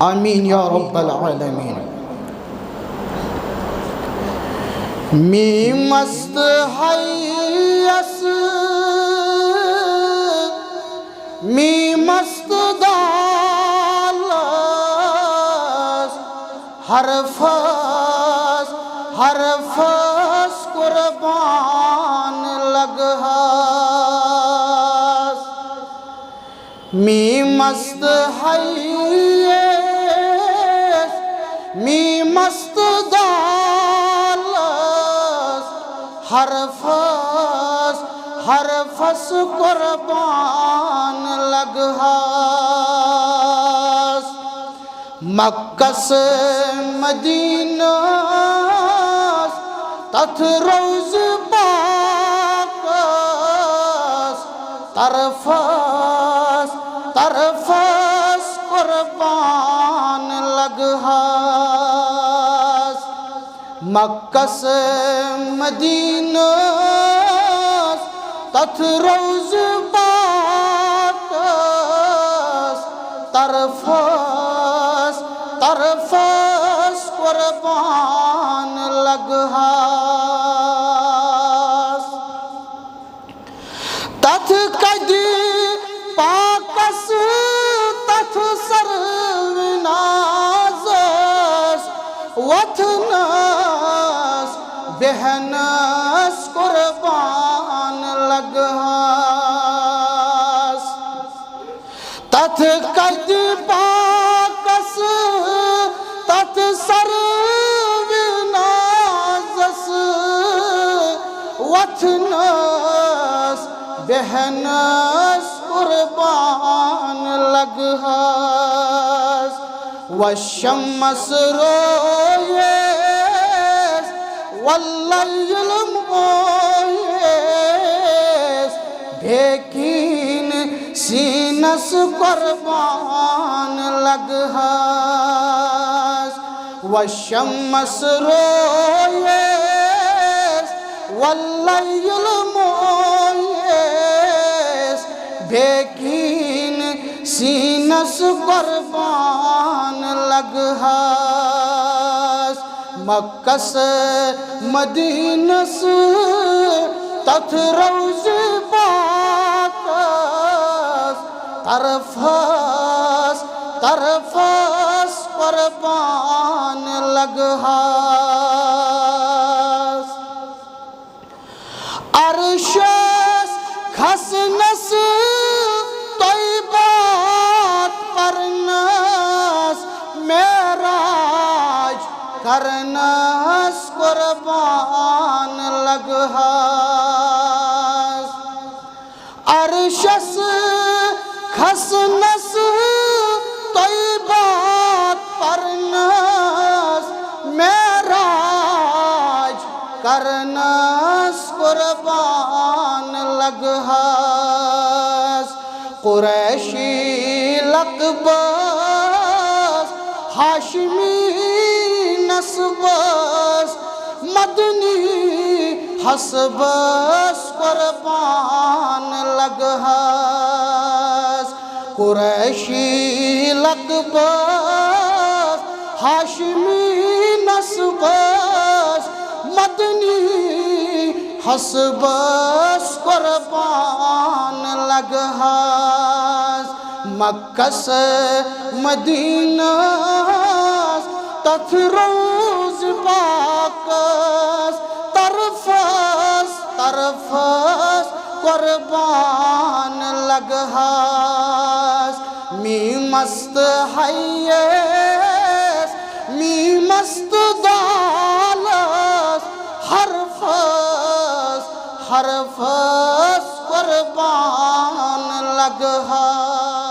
आमीन या रब्बल आलमीन। मी मस्त हैयस मी मस्त दालस हरफस कुर्बान लगहस। मी मस्त हैयस मी मस्त दालस हरफस कुर्बान लगहस। मक्का से मदीना तथ रोज बाकस तरफस कुर्बान लगहस। मक्का से मदीना तथ रोज बाकस तरफस कुर्बान लगहस। तथ कदी पाकस तथ सर्वनाजस वथनस बेहनस कुर्बान लगहस। तथ कदी पाकस तथ सर्वनाजस वथनस बेहनस कुर्बान लगहस। वशम्मस रोयेस वल्लैल मोयेस भेकीन सीनस कुर्बान लगहस। वशम्मस रोयेस वल्लैल मोयेस भेकीन सीनस कुर्बान लगहस। मक्का से मदीनस तथ रोज बाकस तरफस कुर्बान लगहस। अरशस खसनस तोइबात परनस मेराज करनस कुर्बान लगहस। अरशस खसनस तोइबात परनस मेराज करनस कुर्बान लगहस। कुरैशी लक़बस हाशमी नस्बस मदनी हसबस कुर्बान लगहस। कुरैशी लक़बस हाशमी नस्बस मदनी हसबस कुर्बान लगहस। मक्का से मदीना तथ रोज बाकस तरफस कुर्बान लगहस। मी मस्त हैयस मी मस्त दालस हरफस कुर्बान लगहस।